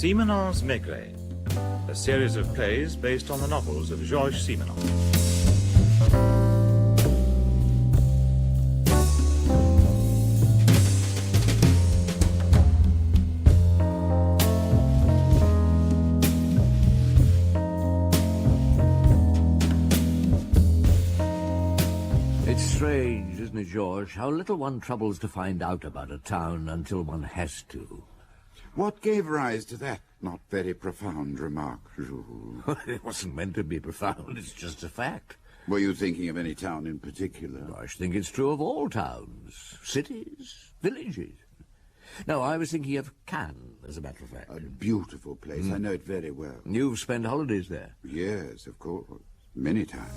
Simenon's Maigret, a series of plays based on the novels of Georges Simenon. It's strange, isn't it, George, how little one troubles to find out about a town until one has to. What gave rise to that not very profound remark, Jules? It wasn't meant to be profound, it's just a fact. Were you thinking of any town in particular? I should think it's true of all towns, cities, villages. No, I was thinking of Cannes, as a matter of fact. A beautiful place. I know it very well. You've spent holidays there? Yes, of course. Many times.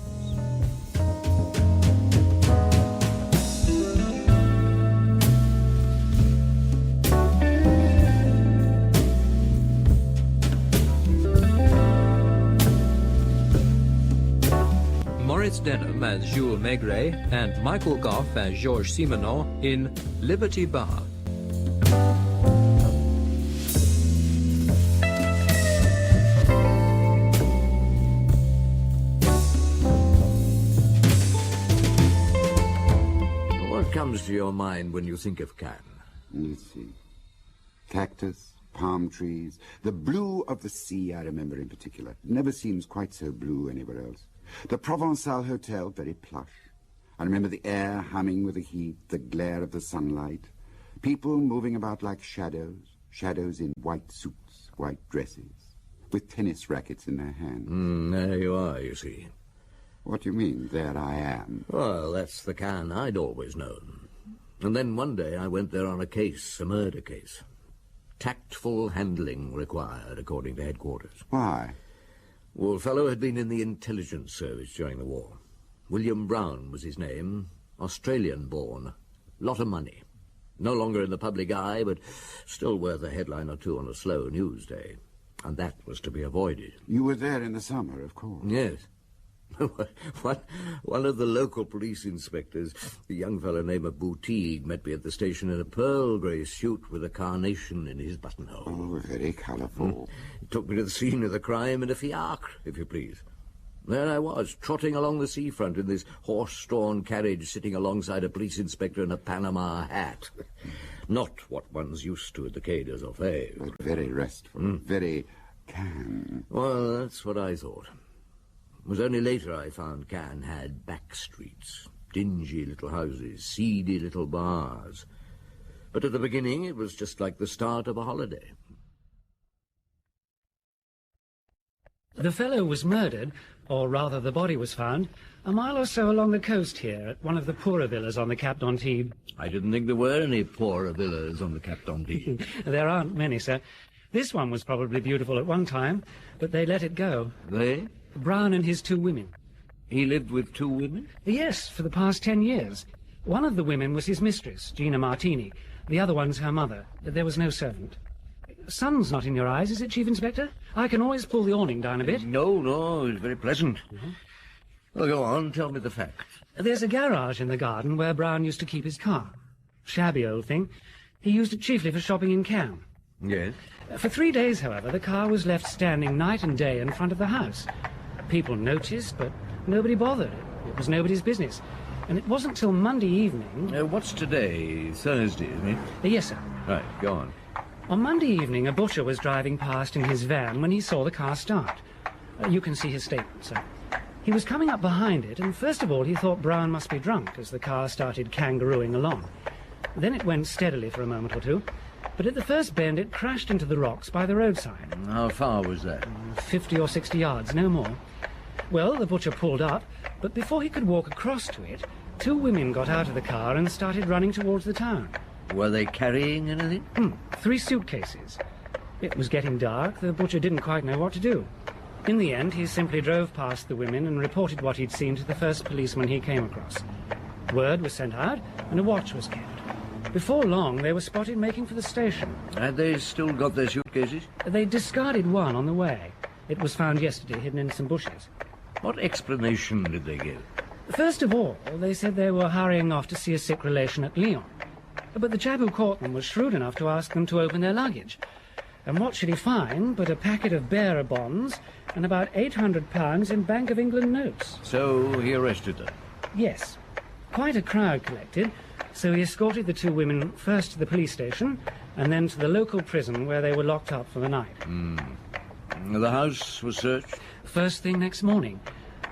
Maurice Denham as Jules Maigret and Michael Gough as Georges Simenon in Liberty Bar. What comes to your mind when you think of Cannes? Let's see. Cactus, palm trees, the blue of the sea I remember in particular. It never seems quite so blue anywhere else. The Provençal Hotel, very plush. I remember the air humming with the heat, the glare of the sunlight. People moving about like shadows, shadows in white suits, white dresses, with tennis rackets in their hands. There you are, you see. What do you mean, there I am? Well, that's the Cannes I'd always known. And then one day I went there on a case, a murder case. Tactful handling required, according to headquarters. Why? Well, fellow had been in the intelligence service during the war. William Brown was his name, Australian-born. Lot of money. No longer in the public eye, but still worth a headline or two on a slow news day. And that was to be avoided. You were there in the summer, of course. Yes. One of the local police inspectors, a young fellow named Boutique, met me at the station in a pearl-grey suit with a carnation in his buttonhole. Oh, very colourful. He took me to the scene of the crime in a fiacre, if you please. There I was, trotting along the seafront in this horse-drawn carriage, sitting alongside a police inspector in a Panama hat. Not what one's used to at the Quai des Orfèvres. But very restful, very Cannes. Well, that's what I thought. It was only later I found Cannes had back streets, dingy little houses, seedy little bars. But at the beginning it was just like the start of a holiday. The fellow was murdered, or rather the body was found, a mile or so along the coast here, at one of the poorer villas on the Cap d'Antibes. I didn't think there were any poorer villas on the Cap d'Antibes. There aren't many, sir. This one was probably beautiful at one time, but they let it go. They? Brown and his 2 women. He lived with 2 women? Yes, for the past 10 years. One of the women was his mistress, Gina Martini. The other one's her mother. There was no servant. Sun's not in your eyes, is it, Chief Inspector? I can always pull the awning down a bit. No, it's very pleasant. Well, go on, tell me the facts. There's a garage in the garden where Brown used to keep his car. Shabby old thing. He used it chiefly for shopping in Cannes. Yes? For 3 days, however, the car was left standing night and day in front of the house. People noticed, but nobody bothered. It was nobody's business. And it wasn't till Monday evening... What's today? Thursday, isn't it? Yes, sir. Right, go on. On Monday evening, a butcher was driving past in his van when he saw the car start. You can see his statement, sir. He was coming up behind it, and first of all he thought Brown must be drunk as the car started kangarooing along. Then it went steadily for a moment or two, but at the first bend it crashed into the rocks by the roadside. How far was that? 50 or 60 yards, no more. Well, the butcher pulled up, but before he could walk across to it, 2 women got out of the car and started running towards the town. Were they carrying anything? 3 suitcases. It was getting dark. The butcher didn't quite know what to do. In the end, he simply drove past the women and reported what he'd seen to the first policeman he came across. Word was sent out, and a watch was kept. Before long, they were spotted making for the station. Had they still got their suitcases? They discarded one on the way. It was found yesterday, hidden in some bushes. What explanation did they give? First of all, they said they were hurrying off to see a sick relation at Lyon. But the chap who caught them was shrewd enough to ask them to open their luggage. And what should he find but a packet of bearer bonds and about £800 in Bank of England notes? So he arrested them? Yes. Quite a crowd collected, so he escorted the two women first to the police station and then to the local prison where they were locked up for the night. The house was searched? First thing next morning.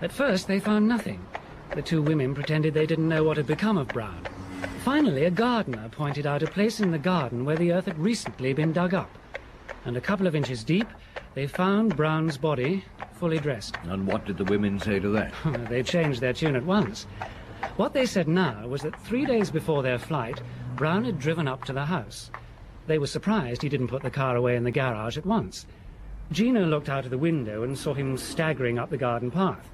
At first they found nothing. The two women pretended they didn't know what had become of Brown. Finally, a gardener pointed out a place in the garden where the earth had recently been dug up. And a couple of inches deep, they found Brown's body, fully dressed. And what did the women say to that? They changed their tune at once. What they said now was that 3 days before their flight, Brown had driven up to the house. They were surprised he didn't put the car away in the garage at once. Gina looked out of the window and saw him staggering up the garden path.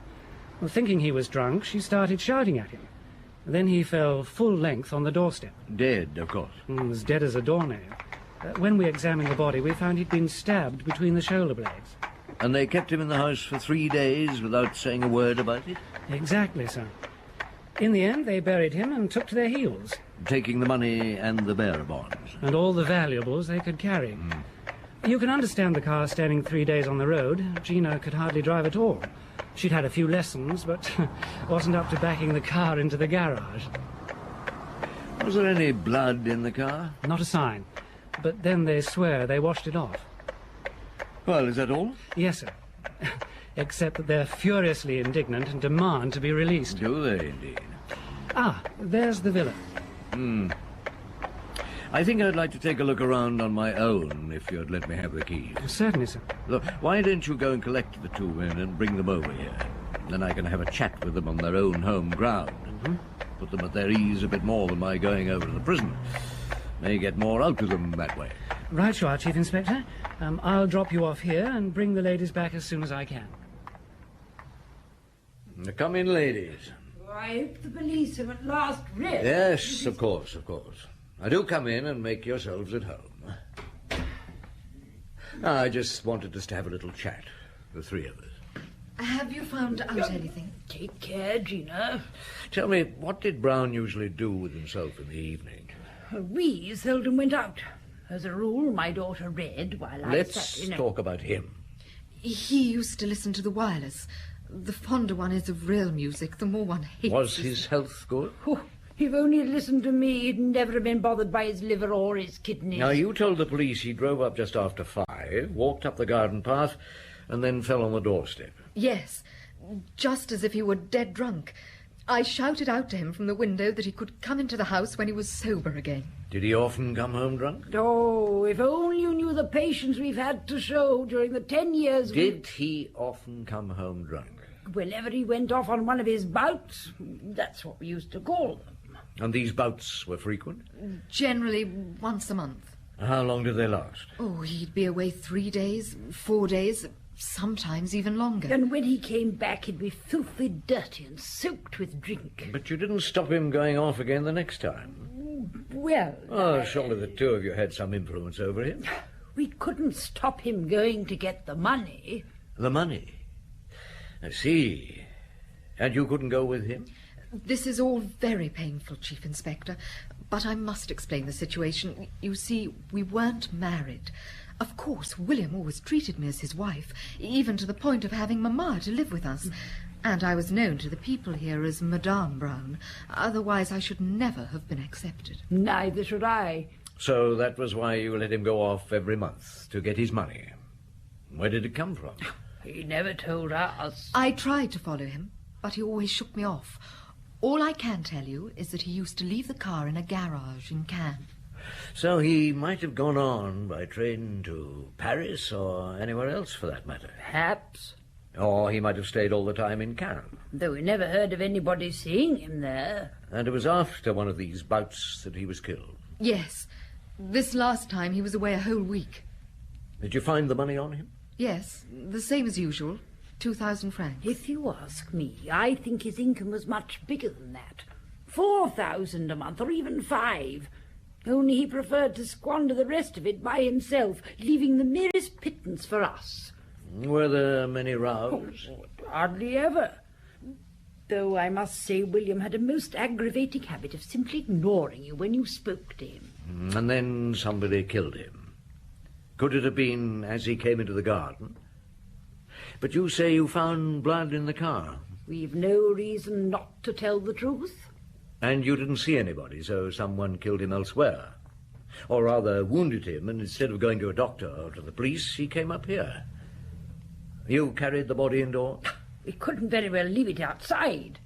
Well, thinking he was drunk, she started shouting at him. Then he fell full length on the doorstep. Dead, of course. As dead as a doornail. When we examined the body, we found he'd been stabbed between the shoulder blades. And they kept him in the house for 3 days without saying a word about it? Exactly, sir. In the end, they buried him and took to their heels. Taking the money and the bearer bonds? And all the valuables they could carry. You can understand the car standing 3 days on the road. Gina could hardly drive at all. She'd had a few lessons, but wasn't up to backing the car into the garage. Was there any blood in the car? Not a sign. But then they swear they washed it off. Well, is that all? Yes, sir. Except that they're furiously indignant and demand to be released. Do they, indeed? Ah, there's the villa. I think I'd like to take a look around on my own, if you'd let me have the keys. Certainly, sir. Look, why don't you go and collect the two men and bring them over here? Then I can have a chat with them on their own home ground. Put them at their ease a bit more than my going over to the prison. May get more out of them that way. Right you are, Chief Inspector. I'll drop you off here and bring the ladies back as soon as I can. Come in, ladies. I hope the police have at last read. Yes, of course, of course. Now do come in and make yourselves at home. I just wanted us to have a little chat, the three of us. Have you found out anything? Take care, Gina. Tell me, what did Brown usually do with himself in the evening? We seldom went out. As a rule, my daughter read while I Let's sat in talk about him. He used to listen to the wireless. The fonder one is of real music, the more one hates Was it. his health good? Oh, if only he'd listened to me, he'd never have been bothered by his liver or his kidneys. Now, you told the police he drove up just after 5, walked up the garden path, and then fell on the doorstep. Yes, just as if he were dead drunk. I shouted out to him from the window that he could come into the house when he was sober again. Did he often come home drunk? Oh, if only you knew the patience we've had to show during the 10 years Did he often come home drunk? Whenever he went off on one of his bouts, that's what we used to call them. And these bouts were frequent? Generally once a month. How long did they last? Oh, he'd be away 3 days, 4 days, sometimes even longer. And when he came back, he'd be filthy dirty and soaked with drink. But you didn't stop him going off again the next time. Well, Oh, surely the two of you had some influence over him. we couldn't stop him going to get the money. The money? I see. And you couldn't go with him? This is all very painful, Chief Inspector, but I must explain the situation. You see, we weren't married. Of course, William always treated me as his wife, even to the point of having Mamma to live with us. And I was known to the people here as Madame Brown. Otherwise, I should never have been accepted. Neither should I. So that was why you let him go off every month, to get his money. Where did it come from? He never told us. I tried to follow him, but he always shook me off. All I can tell you is that he used to leave the car in a garage in Cannes. So he might have gone on by train to Paris or anywhere else for that matter. Perhaps. Or he might have stayed all the time in Cannes. Though we never heard of anybody seeing him there. And it was after one of these bouts that he was killed. Yes, this last time he was away a whole week. Did you find the money on him? Yes, the same as usual, 2,000 francs. If you ask me, I think his income was much bigger than that. 4,000 a month, or even 5. Only he preferred to squander the rest of it by himself, leaving the merest pittance for us. Were there many rows? Oh, hardly ever. Though I must say William had a most aggravating habit of simply ignoring you when you spoke to him. And then somebody killed him. Could it have been as he came into the garden? But you say you found blood in the car. We've no reason not to tell the truth. And you didn't see anybody, so someone killed him elsewhere. Or rather wounded him, and instead of going to a doctor or to the police, he came up here. You carried the body indoors? We couldn't very well leave it outside.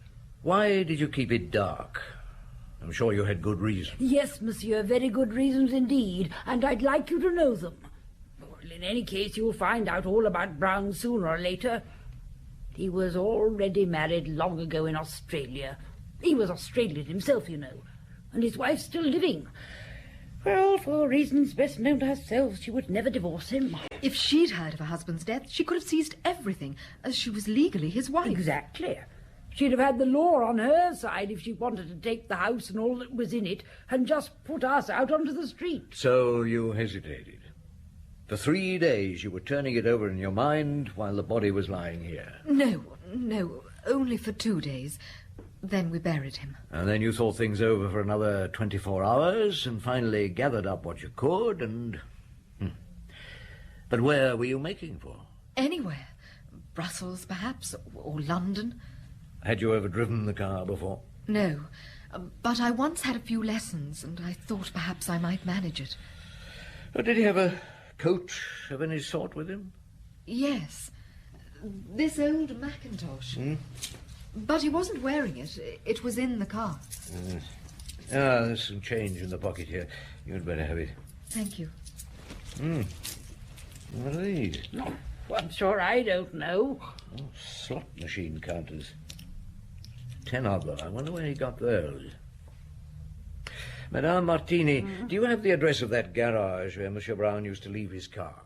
Why did you keep it dark? I'm sure you had good reasons. Yes, monsieur, very good reasons indeed, and I'd like you to know them. Well, in any case, you'll find out all about Brown sooner or later. He was already married long ago in Australia. He was Australian himself, you know, and his wife's still living. Well, for reasons best known to herself, she would never divorce him. If she'd heard of her husband's death, she could have seized everything, as she was legally his wife. Exactly. She'd have had the law on her side if she wanted to take the house and all that was in it and just put us out onto the street. So you hesitated. For 3 days you were turning it over in your mind while the body was lying here. No, only for 2 days. Then we buried him. And then you thought things over for another 24 hours and finally gathered up what you could and... But where were you making for? Anywhere. Brussels, perhaps, or London. Had you ever driven the car before? No, but I once had a few lessons, and I thought perhaps I might manage it. Did he have a coat of any sort with him? Yes. This old Macintosh. But he wasn't wearing it. It was in the car. There's some change in the pocket here. You'd better have it. Thank you. What are these? Well, I'm sure I don't know. Slot machine counters. 10 of them. I wonder where he got those. Madame Martini, do you have the address of that garage where Monsieur Brown used to leave his car?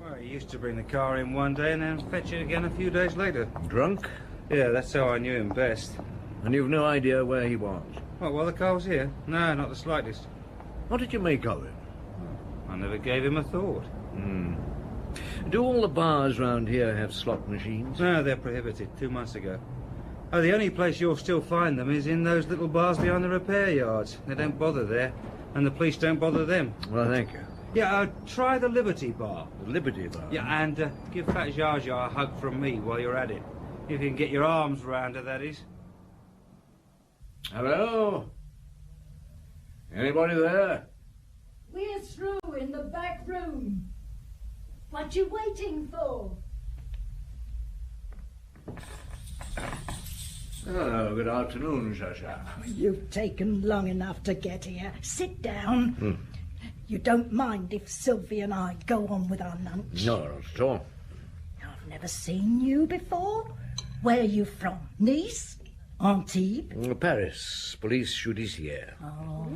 Well, he used to bring the car in one day and then fetch it again a few days later. Drunk? Yeah, that's how I knew him best. And you've no idea where he was? What, while the car was here? No, not the slightest. What did you make of him? I never gave him a thought. Do all the bars round here have slot machines? No, they're prohibited 2 months ago. Oh, the only place you'll still find them is in those little bars behind the repair yards. They don't bother there, and the police don't bother them. Well, thank you. Yeah, try the Liberty Bar. The Liberty Bar? Yeah, and give Fat Jar Jar a hug from me while you're at it. If you can get your arms round her, that is. Hello? Anybody there? We're through in the back room. What you waiting for? Oh, good afternoon, Sasha. You've taken long enough to get here. Sit down. You don't mind if Sylvie and I go on with our lunch? No, not at all. I've never seen you before. Where are you from? Nice? Antibes? Paris, police judiciaire. Oh,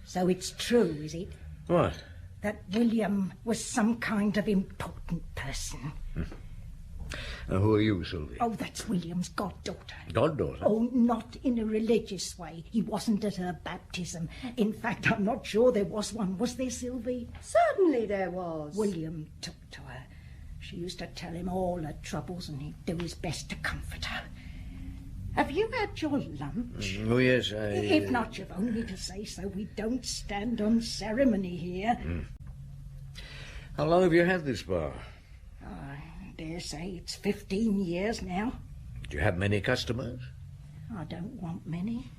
so it's true, is it? What? That William was some kind of important person. Who are you, Sylvie? Oh, that's William's goddaughter. Goddaughter? Oh, not in a religious way. He wasn't at her baptism. In fact, I'm not sure there was one. Was there, Sylvie? Certainly there was. William took to her. She used to tell him all her troubles, and he'd do his best to comfort her. Have you had your lunch? Oh, yes, If not, you've only to say so. We don't stand on ceremony here. How long have you had this bar? I dare say it's 15 years now. Do you have many customers? I don't want many.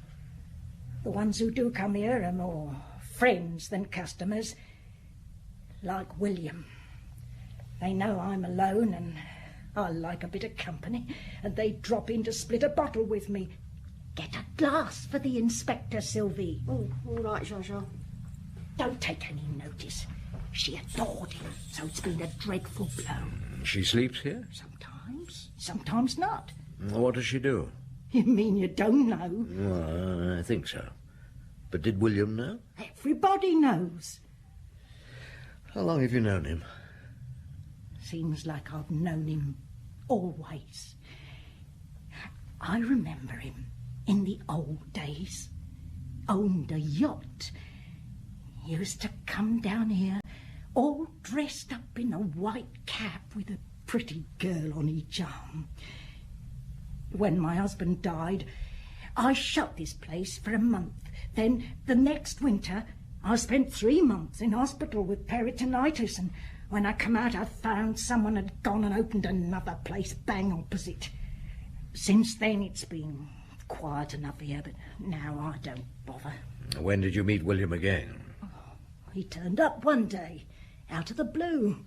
The ones who do come here are more friends than customers. Like William. They know I'm alone and I like a bit of company, and they drop in to split a bottle with me. Get a glass for the inspector, Sylvie. Oh, all right, Shasha. Don't take any notice. She adored him, so it's been a dreadful blow. She sleeps here? Sometimes not. What does she do? You mean you don't know? Well, I think so. But did William know? Everybody knows. How long have you known him? Seems like I've known him always. I remember him in the old days. Owned a yacht. Used to come down here all dressed up in a white cap with a pretty girl on each arm. When my husband died, I shut this place for a month. Then the next winter I spent 3 months in hospital with peritonitis, and when I come out I found someone had gone and opened another place bang opposite. Since then it's been quiet enough here, but now I don't bother. When did you meet William again? He turned up one day, out of the blue.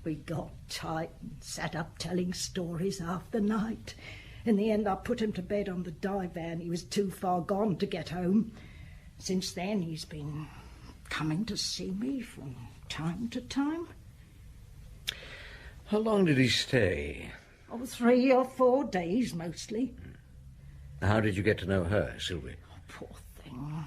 We got tight and sat up telling stories half the night. In the end I put him to bed on the divan. He was too far gone to get home. Since then he's been coming to see me from time to time. How long did he stay? 3 or 4 days, mostly. How did you get to know her, Sylvie? Poor thing.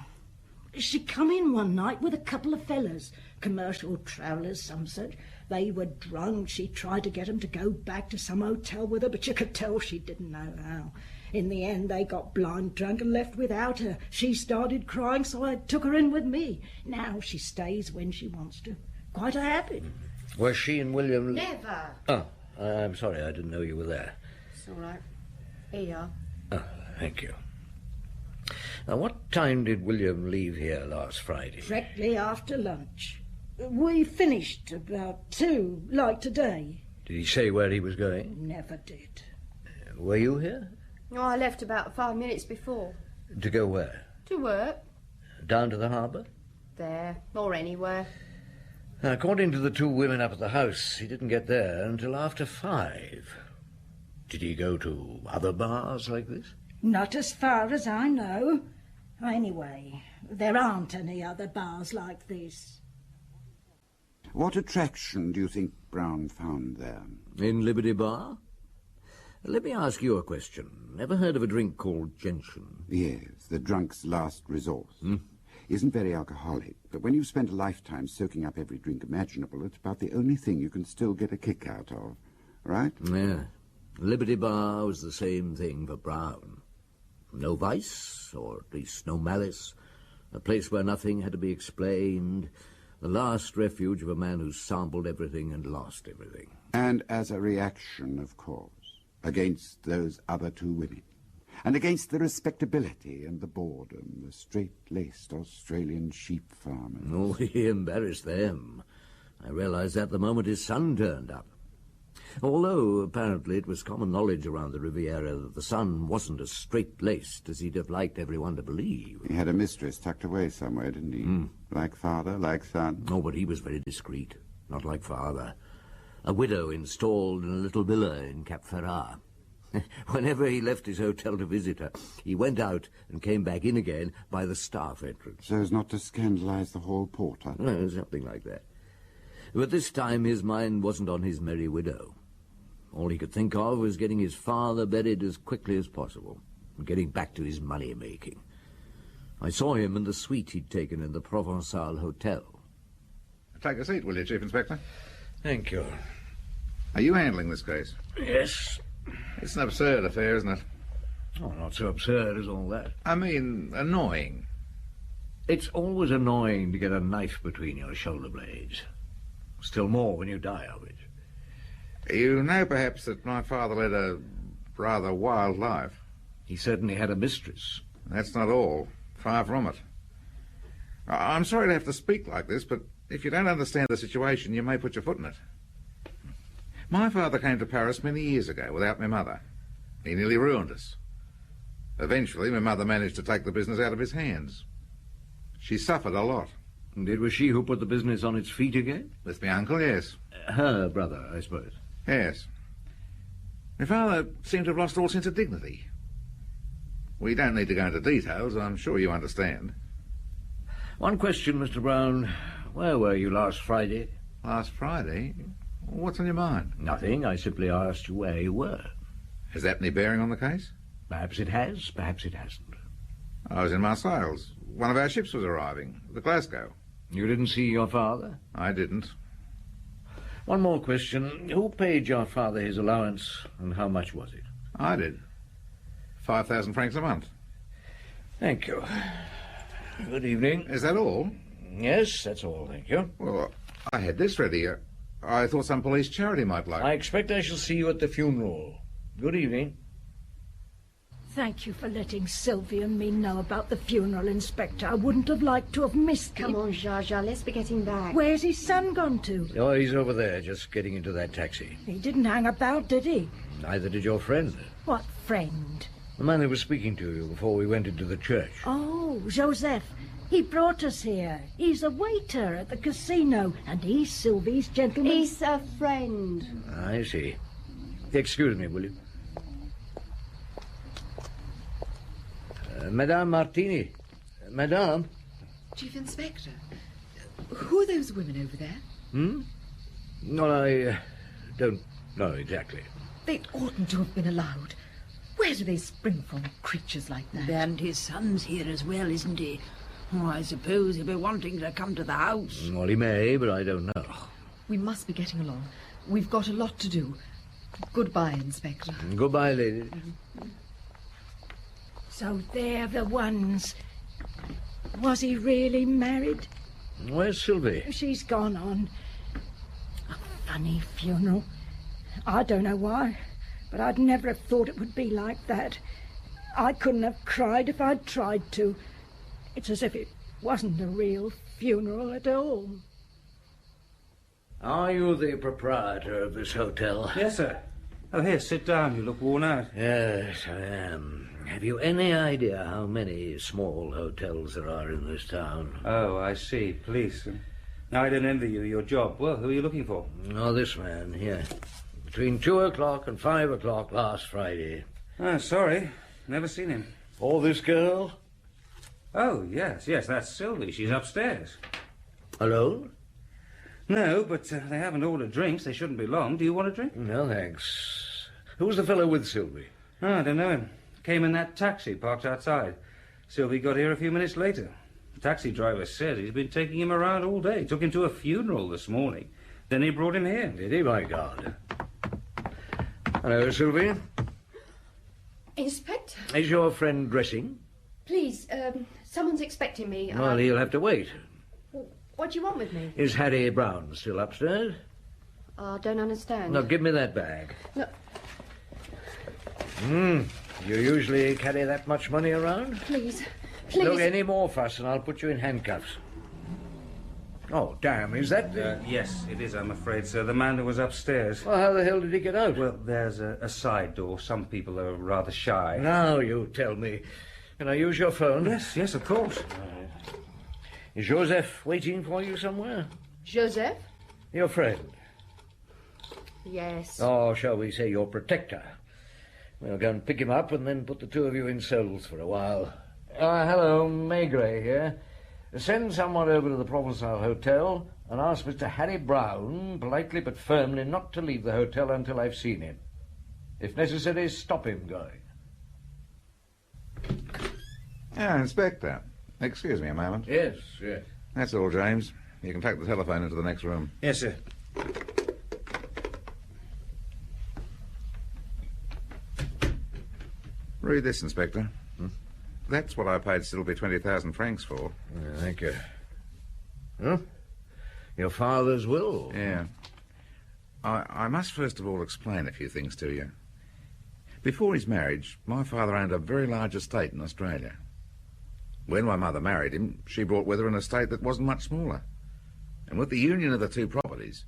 She come in one night with a couple of fellas, commercial travellers, some such. They were drunk. She tried to get them to go back to some hotel with her, but you could tell she didn't know how. In the end, they got blind drunk and left without her. She started crying, so I took her in with me. Now she stays when she wants to. Quite a habit. Was she and William... Never. Oh, I'm sorry, I didn't know you were there. It's all right. Here you are. Oh, thank you. Now, what time did William leave here last Friday? Directly after lunch. We finished about 2, like today. Did he say where he was going? Never did. Were you here? No, I left about 5 minutes before. To go where? To work. Down to the harbour? There, or anywhere. According to the 2 women up at the house, he didn't get there until after 5. Did he go to other bars like this? Not as far as I know. Anyway, there aren't any other bars like this. What attraction do you think Brown found there? In Liberty Bar? Let me ask you a question. Ever heard of a drink called gentian? Yes, the drunk's last resource. Isn't very alcoholic, but when you've spent a lifetime soaking up every drink imaginable, it's about the only thing you can still get a kick out of, right? Yeah. Liberty Bar was the same thing for Brown. No vice, or at least no malice. A place where nothing had to be explained. The last refuge of a man who sampled everything and lost everything. And as a reaction, of course, against those other 2 women. And against the respectability and the boredom, the straight-laced Australian sheep farmers. Oh, he embarrassed them. I realized that the moment his son turned up. Although, apparently, it was common knowledge around the Riviera that the son wasn't as straight-laced as he'd have liked everyone to believe. He had a mistress tucked away somewhere, didn't he? Like father, like son. Oh, but he was very discreet, not like father. A widow installed in a little villa in Cap Ferrat. Whenever he left his hotel to visit her, he went out and came back in again by the staff entrance. So as not to scandalize the hall porter? Something like that. But this time his mind wasn't on his merry widow. All he could think of was getting his father buried as quickly as possible and getting back to his money-making. I saw him in the suite he'd taken in the Provençal Hotel. Take a seat, will you, Chief Inspector? Thank you. Are you handling this case? Yes. It's an absurd affair, isn't it? Oh, not so absurd as all that. I mean, annoying. It's always annoying to get a knife between your shoulder blades. Still more when you die of it. You know, perhaps, that my father led a rather wild life. He certainly had a mistress. That's not all. Far from it. I'm sorry to have to speak like this, but if you don't understand the situation, you may put your foot in it. My father came to Paris many years ago without my mother. He nearly ruined us. Eventually, my mother managed to take the business out of his hands. She suffered a lot. And it was she who put the business on its feet again? With my uncle, yes. Her brother, I suppose. Yes. My father seemed to have lost all sense of dignity. We don't need to go into details, I'm sure you understand. One question, Mr. Brown. Where were you last Friday? Last Friday? What's on your mind? Nothing. I simply asked you where you were. Has that any bearing on the case? Perhaps it has, perhaps it hasn't. I was in Marseilles. One of our ships was arriving, the Glasgow. You didn't see your father? I didn't. One more question. Who paid your father his allowance, and how much was it? I did. 5,000 francs a month. Thank you. Good evening. Is that all? Yes, that's all, thank you. Well, I had this ready. I thought some police charity might like... I expect I shall see you at the funeral. Good evening. Thank you for letting Sylvie and me know about the funeral, Inspector. I wouldn't have liked to have missed it. Come on, Zsa Zsa, let's be getting back. Where's his son gone to? Oh, he's over there, just getting into that taxi. He didn't hang about, did he? Neither did your friend. What friend? The man who was speaking to you before we went into the church. Oh, Joseph. He brought us here. He's a waiter at the casino, and he's Sylvie's gentleman. He's a friend. I see. Excuse me, will you? Madame Martini. Madame? Chief Inspector, who are those women over there? Well, I don't know exactly. They oughtn't to have been allowed. Where do they spring from, creatures like that? And his son's here as well, isn't he? Oh, I suppose he'll be wanting to come to the house. Well, he may, but I don't know. We must be getting along. We've got a lot to do. Goodbye, Inspector. Goodbye, ladies. So they're the ones. Was he really married? Where's Sylvie? She's gone on. A funny funeral. I don't know why, but I'd never have thought it would be like that. I couldn't have cried if I'd tried to. It's as if it wasn't a real funeral at all. Are you the proprietor of this hotel? Yes, sir. Oh, here, sit down. You look worn out. Yes, I am. Have you any idea how many small hotels there are in this town? Oh, I see. Police. Now, I don't envy you your job. Well, who are you looking for? Oh, this man here. Between 2 o'clock and 5 o'clock last Friday. Oh, sorry. Never seen him. Or this girl? Oh, yes, that's Sylvie. She's upstairs. Alone? No, but they haven't ordered drinks. They shouldn't be long. Do you want a drink? No, thanks. Who's the fellow with Sylvie? Oh, I don't know him. Came in that taxi parked outside. Sylvie got here a few minutes later. The taxi driver said he's been taking him around all day. Took him to a funeral this morning. Then he brought him here. Did he, my God? Hello, Sylvie. Inspector? Is your friend dressing? Please, someone's expecting me. Well, he'll have to wait. What do you want with me? Is Harry Brown still upstairs? I don't understand. No, give me that bag. No. You usually carry that much money around? Please. Look, any more fuss and I'll put you in handcuffs. Oh, damn, is that... Yes, it is, I'm afraid, sir. The man who was upstairs. Well, how the hell did he get out? Well, there's a side door. Some people are rather shy. Now you tell me. Can I use your phone? Yes, of course. Is Joseph waiting for you somewhere? Joseph? Your friend? Yes. Or shall we say your protector? We'll go and pick him up and then put the two of you in cells for a while. Hello, Maigret here. Send someone over to the Provençal Hotel and ask Mr. Harry Brown, politely but firmly, not to leave the hotel until I've seen him. If necessary, stop him going. Inspector. Excuse me a moment. Yes. That's all, James. You can take the telephone into the next room. Yes, sir. Read this, Inspector. That's what I paid Sylvie 20,000 francs for. Thank you. Huh? Your father's will? Yeah. I must first of all explain a few things to you. Before his marriage, my father owned a very large estate in Australia. When my mother married him, she brought with her an estate that wasn't much smaller. And with the union of the two properties,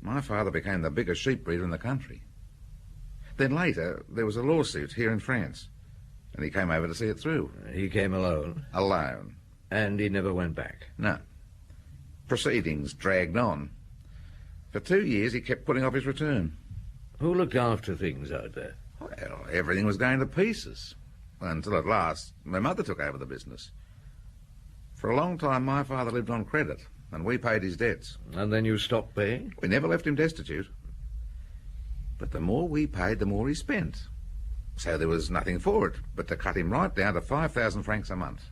my father became the biggest sheep breeder in the country. Then later, there was a lawsuit here in France, and he came over to see it through. He came alone? Alone. And he never went back? No. Proceedings dragged on. For 2 years, he kept putting off his return. Who looked after things out there? Well, everything was going to pieces. Until at last, my mother took over the business. For a long time, my father lived on credit, and we paid his debts. And then you stopped paying? We never left him destitute. But the more we paid, the more he spent. So there was nothing for it but to cut him right down to 5,000 francs a month.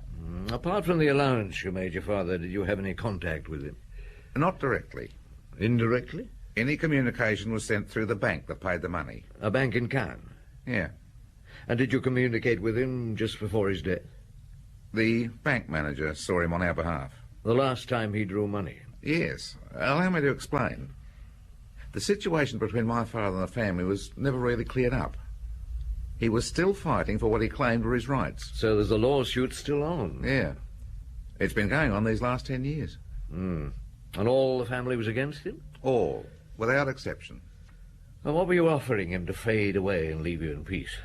Apart from the allowance you made your father, did you have any contact with him? Not directly. Indirectly? Any communication was sent through the bank that paid the money. A bank in Cannes? Yeah. And did you communicate with him just before his death? The bank manager saw him on our behalf. The last time he drew money? Yes. Allow me to explain. The situation between my father and the family was never really cleared up. He was still fighting for what he claimed were his rights. So there's a lawsuit still on? Yeah. It's been going on these last 10 years. And all the family was against him? All, without exception. Well, what were you offering him to fade away and leave you in peace?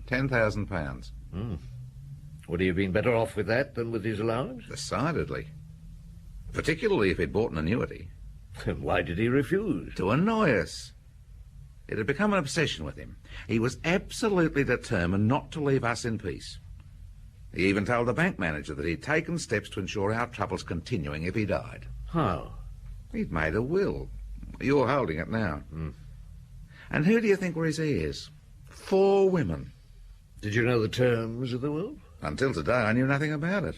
£10,000. Would he have been better off with that than with his allowance? Decidedly. Particularly if he'd bought an annuity. Then why did he refuse? To annoy us. It had become an obsession with him. He was absolutely determined not to leave us in peace. He even told the bank manager that he'd taken steps to ensure our troubles continuing if he died. How? He'd made a will. You're holding it now. And who do you think were his heirs? 4 women. Did you know the terms of the will? Until today, I knew nothing about it.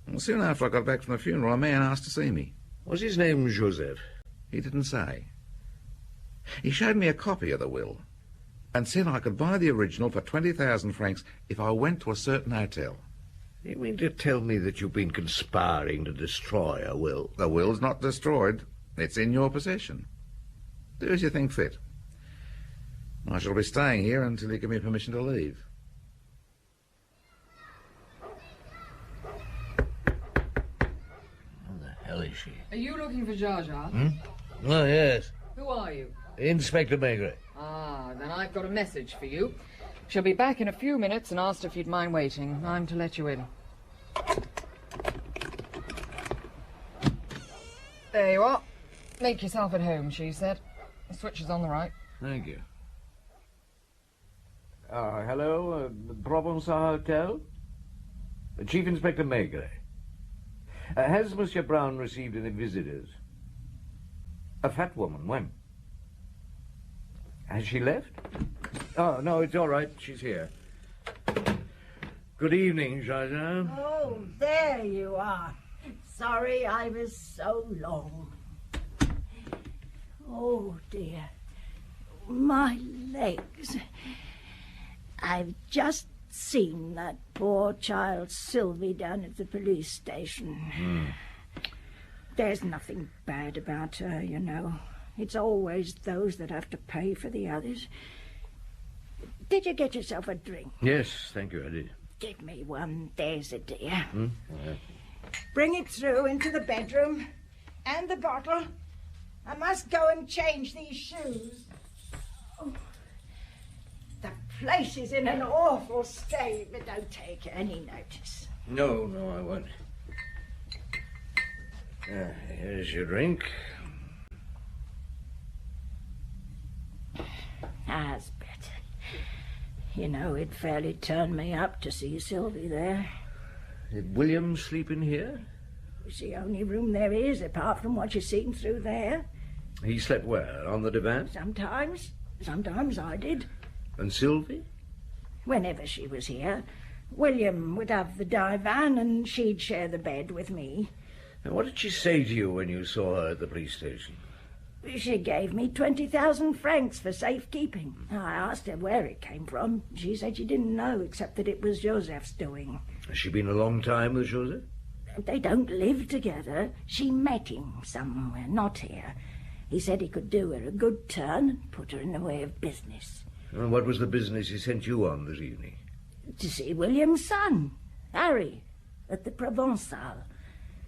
Well, soon after I got back from the funeral, a man asked to see me. Was his name Joseph? He didn't say. He showed me a copy of the will and said I could buy the original for 20,000 francs if I went to a certain hotel. You mean to tell me that you've been conspiring to destroy a will? The will's not destroyed. It's in your possession. Do as you think fit. I shall be staying here until you give me permission to leave. Who the hell is she? Are you looking for Jar Jar? Oh, yes. Who are you? Inspector Maigret. Ah, then I've got a message for you. She'll be back in a few minutes and asked if you'd mind waiting. I'm to let you in. There you are. Make yourself at home, she said. The switch is on the right. Thank you. Hello, Provençal Hotel? Chief Inspector Maigret. Has Monsieur Brown received any visitors? A fat woman, when? Has she left? Oh, no, it's all right. She's here. Good evening, Jaja. Oh, there you are. Sorry I was so long. Oh, dear. My legs. I've just seen that poor child Sylvie down at the police station. There's nothing bad about her, you know. It's always those that have to pay for the others. Did you get yourself a drink? Yes, thank you, I did. Give me one, there's a dear. Yeah. Bring it through into the bedroom. And the bottle. I must go and change these shoes. Oh, the place is in an awful state, but don't take any notice. No, I won't. Here's your drink. That's better. You know, it fairly turned me up to see Sylvie there. Did William sleep in here? It's the only room there is, apart from what you've seen through there. He slept where? On the divan? Sometimes I did. And Sylvie? Whenever she was here, William would have the divan and she'd share the bed with me. And what did she say to you when you saw her at the police station? She gave me 20,000 francs for safekeeping. I asked her where it came from. She said she didn't know, except that it was Joseph's doing. Has she been a long time with Joseph? They don't live together. She met him somewhere, not here. He said he could do her a good turn and put her in the way of business. And what was the business he sent you on this evening? To see William's son, Harry, at the Provençal.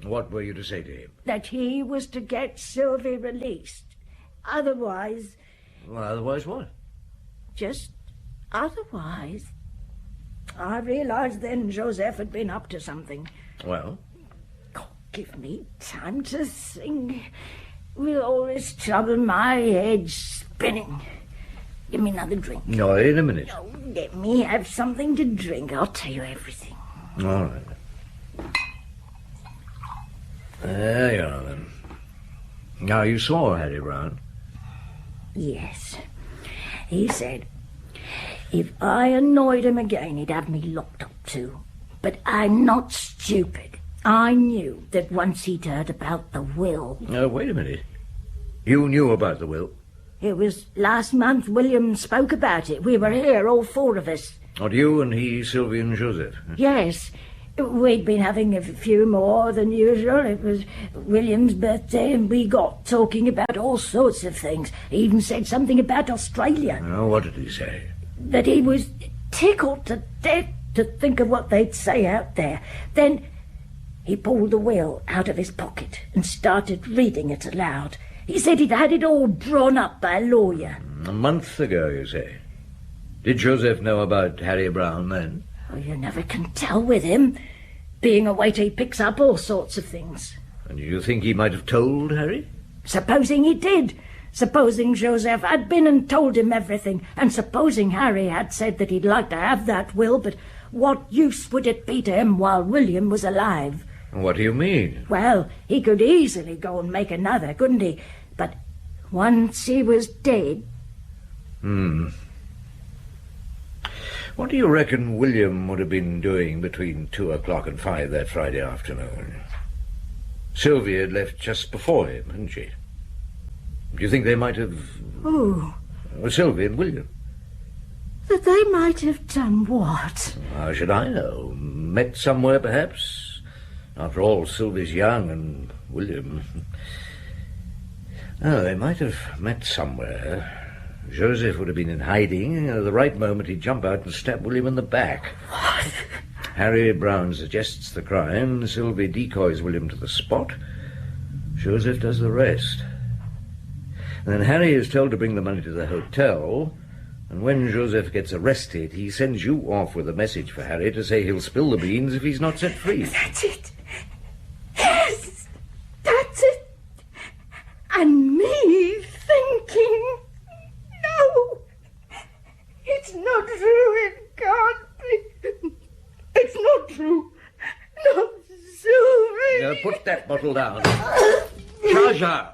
What were you to say to him? That he was to get Sylvie released. Otherwise... Well, otherwise what? Just otherwise. I realized then Joseph had been up to something. Well? Oh, give me time to think. With all this trouble, my head's spinning. Give me another drink. No, in a minute. Oh, let me have something to drink. I'll tell you everything. All right. There you are, then. Now, you saw Harry Brown? Yes. He said if I annoyed him again, he'd have me locked up too. But I'm not stupid. I knew that once he'd heard about the will... Wait a minute. You knew about the will? It was last month William spoke about it. We were here, all 4 of us. Not you and he, Sylvie and Joseph? Yes. We'd been having a few more than usual. It was William's birthday, and we got talking about all sorts of things. He even said something about Australia. Oh, what did he say? that he was tickled to death to think of what they'd say out there. Then he pulled the will out of his pocket and started reading it aloud. He said he'd had it all drawn up by a lawyer. A month ago, you say? Did Joseph know about Harry Brown then? Oh, you never can tell with him. Being a waiter, he picks up all sorts of things. And you think he might have told Harry? Supposing he did. Supposing Joseph had been and told him everything, and supposing Harry had said that he'd like to have that will, but what use would it be to him while William was alive? What do you mean? Well, he could easily go and make another, couldn't he? But once he was dead... What do you reckon William would have been doing between 2 o'clock and 5 that Friday afternoon? Sylvia had left just before him, hadn't she? Do you think they might have... Oh. Sylvia and William? That they might have done what? How should I know? Met somewhere, perhaps? After all, Sylvia's young and William... Oh, they might have met somewhere. Joseph would have been in hiding. At the right moment, he'd jump out and stab William in the back. What? Harry Brown suggests the crime. Sylvia decoys William to the spot. Joseph does the rest. And then Harry is told to bring the money to the hotel, and when Joseph gets arrested, he sends you off with a message for Harry to say he'll spill the beans if he's not set free. That's it. Yes, that's it. And me thinking, no, it's not true, it can't be. It's not true. Not Sylvie. Put that bottle down. Charger!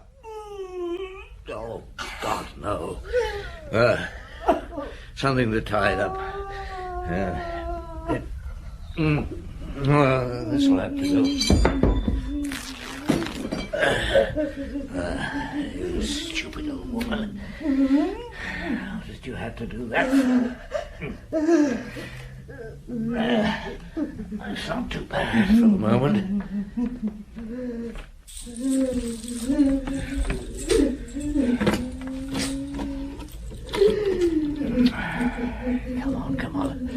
Oh, God, no. Something to tie it up. This will have to go. You stupid old woman. How did you have to do that? It's not too bad for the moment. Come on.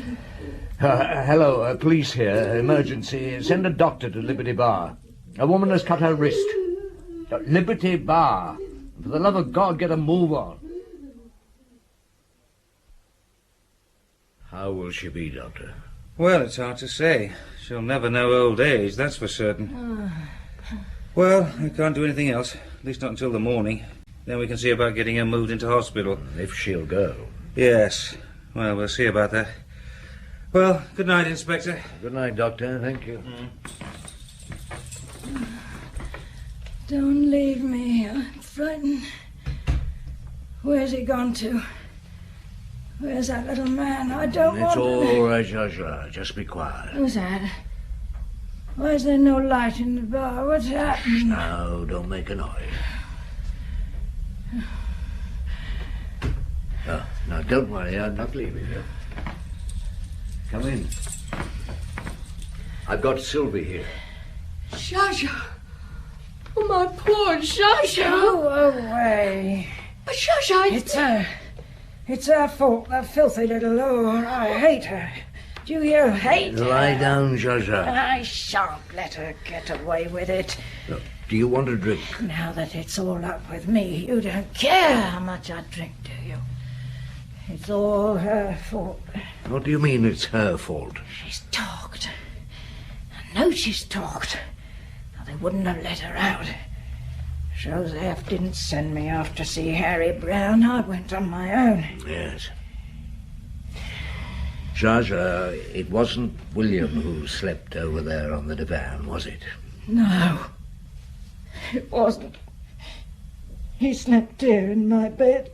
Hello, police here. Emergency. Send a doctor to Liberty Bar. A woman has cut her wrist. Liberty Bar. For the love of God, get a move on. How will she be, Doctor? Well, it's hard to say. She'll never know old age, that's for certain. Well, I can't do anything else. At least not until the morning. Then we can see about getting her moved into hospital. If she'll go. Yes. Well, we'll see about that. Well, good night, Inspector. Good night, Doctor. Thank you. Don't leave me. I'm frightened. Where's he gone to? Where's that little man? I don't want... It's all right, Joshua. Just be quiet. Who's that? Why is there no light in the bar? What's happening? No, don't make a noise. Oh, now, don't worry. I'm not leaving you. Come in. I've got Sylvie here. Shasha! Oh, my poor Shasha! Go away. But Shasha, It's her fault, that filthy little whore. I hate her. Do you hate her? Lie down, Joshua. I shan't let her get away with it. Look, do you want a drink? Now that it's all up with me, you don't care how much I drink, do you? It's all her fault. What do you mean it's her fault? She's talked. I know she's talked. Or they wouldn't have let her out. Joseph didn't send me off to see Harry Brown. I went on my own. Yes. Jaja, it wasn't William who slept over there on the divan, was it? No, it wasn't. He slept here in my bed.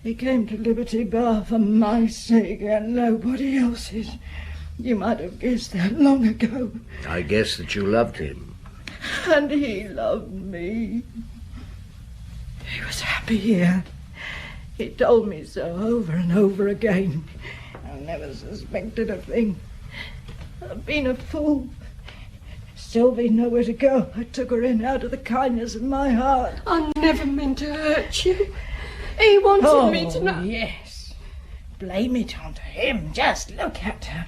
He came to Liberty Bar for my sake and nobody else's. You might have guessed that long ago. I guess that you loved him. And he loved me. He was happy here. He told me so over and over again. I never suspected a thing. I've been a fool. Sylvie nowhere to go. I took her in out of the kindness of my heart. I never meant to hurt you. He wanted me to know. Yes. blame it onto him. Just look at her.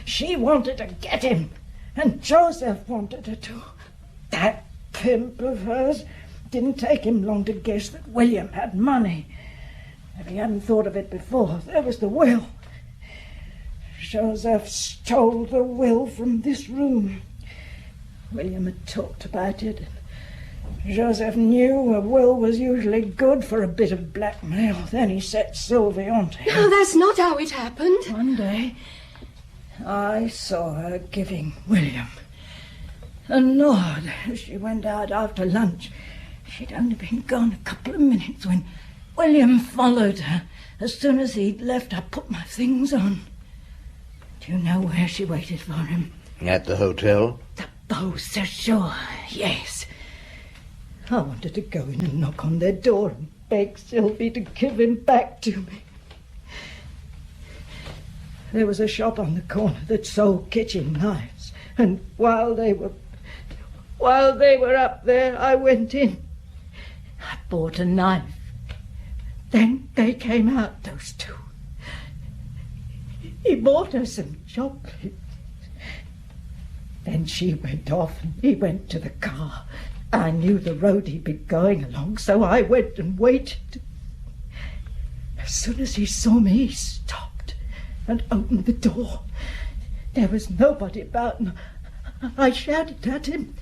She wanted to get him, and Joseph wanted her to. That pimp of hers. Didn't take him long to guess that William had money. If he hadn't thought of it before, there was the will. Joseph stole the will from this room. William had talked about it. Joseph knew a will was usually good for a bit of blackmail. Then he set Sylvie onto him. No, that's not how it happened. One day, I saw her giving William a nod as she went out after lunch. She'd only been gone a couple of minutes when William followed her. As soon as he'd left, I put my things on. Do you know where she waited for him? At the hotel? The Beau Séjour, yes. I wanted to go in and knock on their door and beg Sylvie to give him back to me. There was a shop on the corner that sold kitchen knives, and while they were up there, I went in. I bought a knife. Then they came out, those two. He bought her some chocolates. Then she went off and he went to the car. I knew the road he'd been going along, so I went and waited. As soon as he saw me, he stopped and opened the door. There was nobody about, and I shouted at him,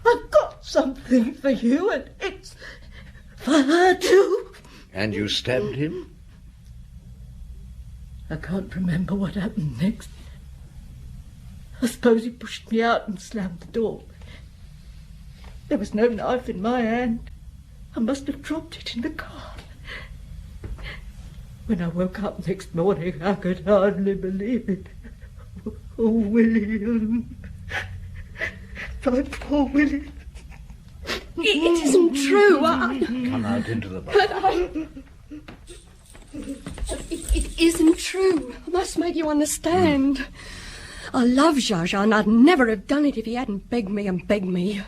"I've got something for you, and it's for her too." And you stabbed him? I can't remember what happened next. I suppose he pushed me out and slammed the door. There was no knife in my hand. I must have dropped it in the car. When I woke up next morning, I could hardly believe it. Oh, William. My poor William. It isn't true. Come out into the bar. It isn't true. I must make you understand. I love Zsa and I'd never have done it if he hadn't begged me and begged me.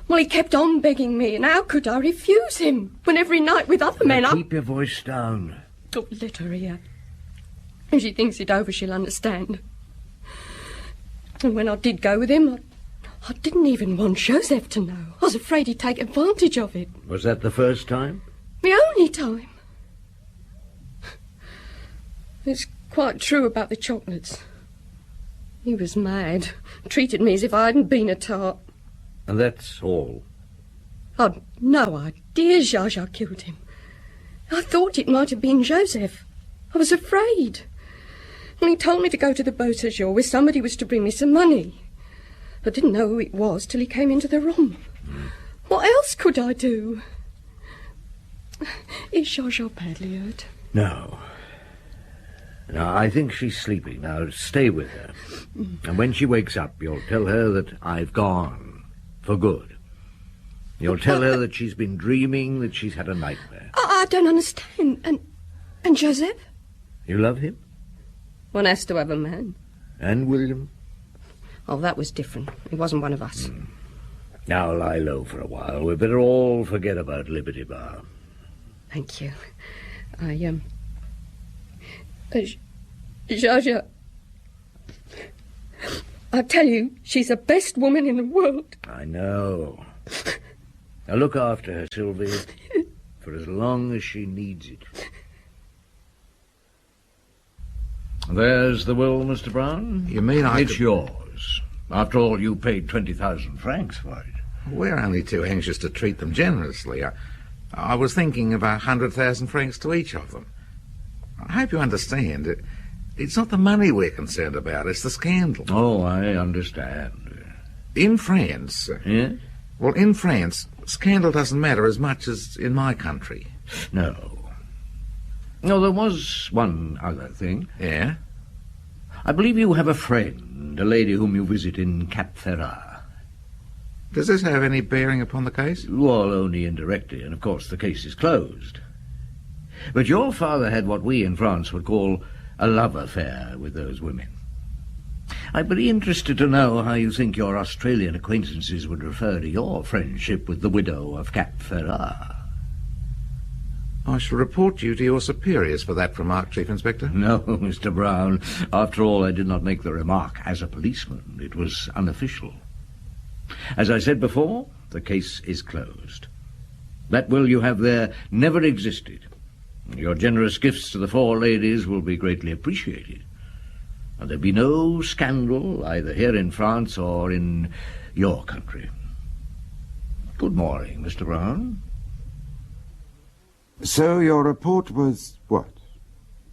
Well, he kept on begging me, and how could I refuse him when every night with other men Keep your voice down. Oh, let her hear. If she thinks it over, she'll understand. And when I did go with him, I didn't even want Joseph to know. I was afraid he'd take advantage of it. Was that the first time? The only time. It's quite true about the chocolates. He was mad. Treated me as if I hadn't been a tart. And that's all? I'd no idea Zsa killed him. I thought it might have been Joseph. I was afraid. When he told me to go to the Beau Séjour where somebody was to bring me some money. I didn't know who it was till he came into the room. What else could I do? Is Zsa badly hurt? No. No, I think she's sleeping. Now, stay with her. And when she wakes up, you'll tell her that I've gone. For good. You'll tell her that she's been dreaming, that she's had a nightmare. I don't understand. And Joseph? You love him? One has to have a man. And William? Oh, that was different. He wasn't one of us. Now lie low for a while. We'd better all forget about Liberty Bar. Thank you. Zsa, I tell you, she's the best woman in the world. I know. Now look after her, Sylvie, for as long as she needs it. There's the will, Mr. Brown. You mean It's yours. After all, you paid 20,000 francs for it. We're only too anxious to treat them generously. I was thinking of 100,000 francs to each of them. I hope you understand. It's not the money we're concerned about, it's the scandal. Oh, I understand. In France... Yes? Well, in France, scandal doesn't matter as much as in my country. No. No, there was one other thing. Yeah? I believe you have a friend, a lady whom you visit in Cap Ferrat. Does this have any bearing upon the case? Well, only indirectly, and of course the case is closed. But your father had what we in France would call a love affair with those women. I'd be interested to know how you think your Australian acquaintances would refer to your friendship with the widow of Cap Ferrat. I shall report you to your superiors for that remark, Chief Inspector. No, Mr. Brown. After all, I did not make the remark as a policeman. It was unofficial. As I said before, the case is closed. That will you have there never existed. Your generous gifts to the four ladies will be greatly appreciated. And there'll be no scandal either here in France or in your country. Good morning, Mr. Brown. So your report was what?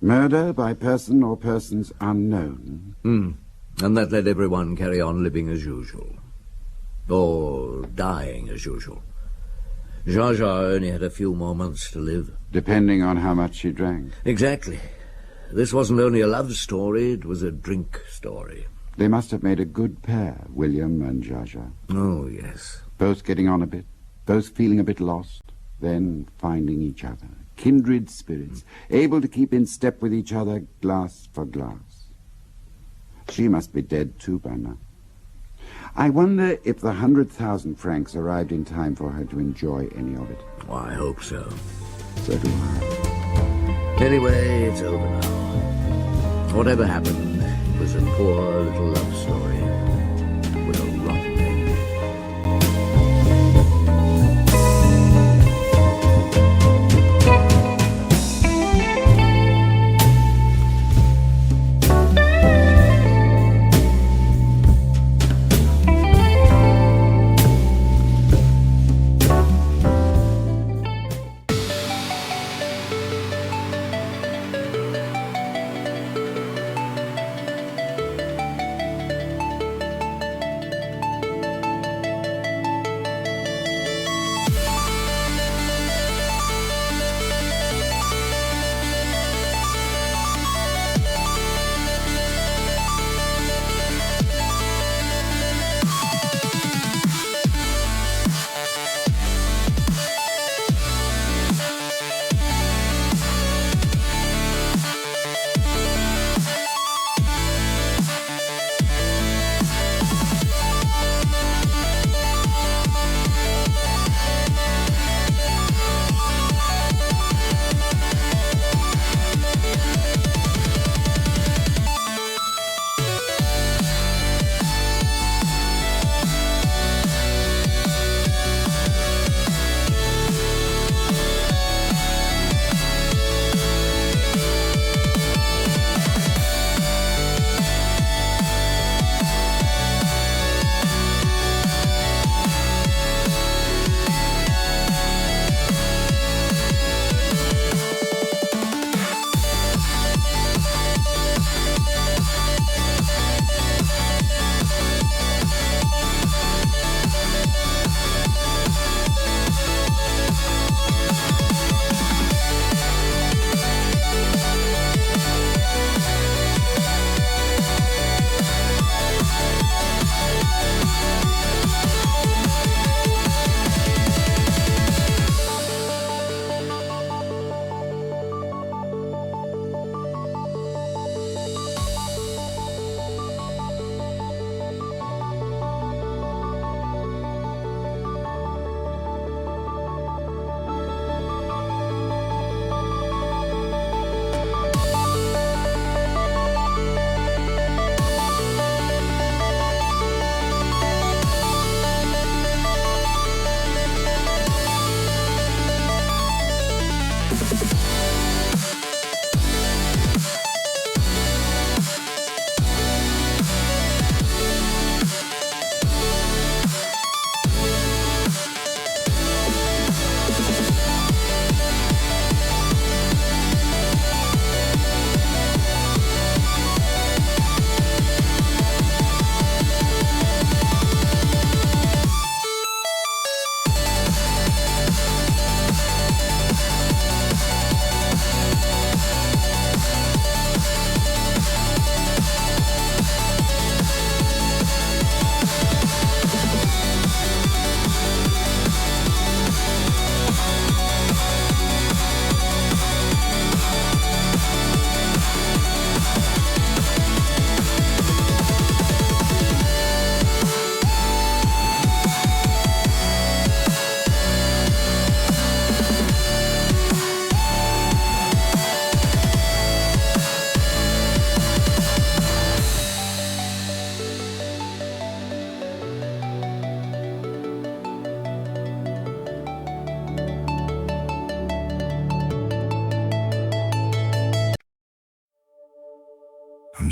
Murder by person or persons unknown? And that let everyone carry on living as usual. Or dying as usual. Zsa only had a few more months to live. Depending on how much she drank. Exactly. This wasn't only a love story, it was a drink story. They must have made a good pair, William and Zsa. Oh, yes. Both getting on a bit, both feeling a bit lost, then finding each other. Kindred spirits, able to keep in step with each other, glass for glass. She must be dead too by now. I wonder if the 100,000 francs arrived in time for her to enjoy any of it. Oh, I hope so. So do I. Anyway, it's over now. Whatever happened, it was a poor little love story with a rotten ending.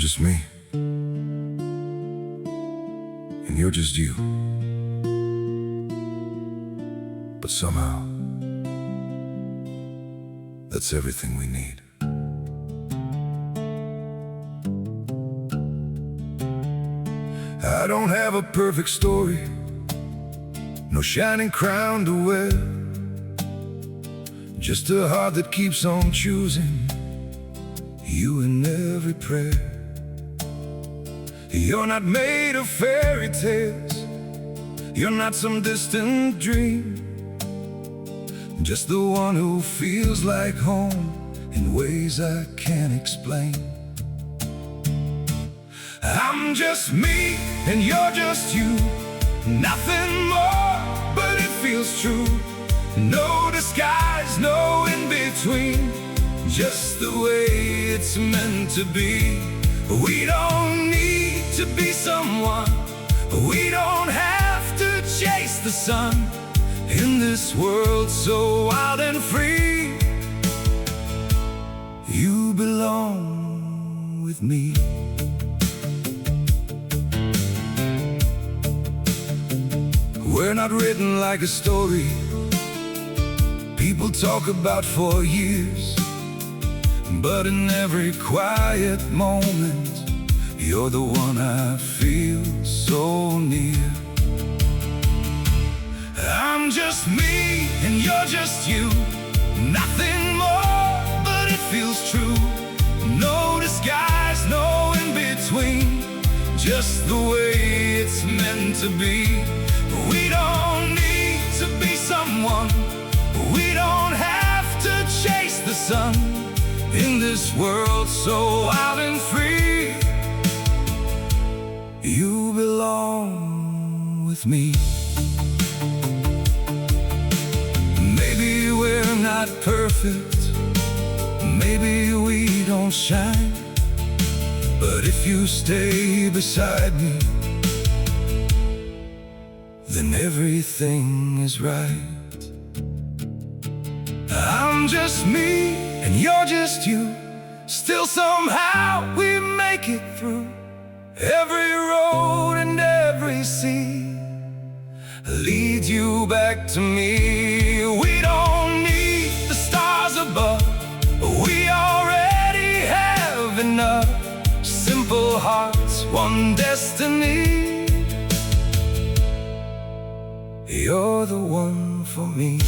just me, and you're just you. But somehow, that's everything we need. I don't have a perfect story, no shining crown to wear, just a heart that keeps on choosing you in every prayer. You're not made of fairy tales, you're not some distant dream, just the one who feels like home in ways I can't explain. I'm just me and you're just you, nothing more, but it feels true. No disguise, no in-between, just the way it's meant to be. We don't need to be someone, we don't have to chase the sun. In this world so wild and free, you belong with me. We're not written like a story people talk about for years, but in every quiet moment, you're the one I feel so near. I'm just me and you're just you, nothing more, but it feels true. No disguise, no in-between, just the way it's meant to be. We don't need to be someone, we don't have to chase the sun. In this world so wild and free, you belong with me. Maybe we're not perfect, maybe we don't shine, but if you stay beside me, then everything is right. I'm just me and you're just you, still somehow we make it through every road and every sea. Lead you back to me. We don't need the stars above, we already have enough. Simple hearts, one destiny. You're the one for me.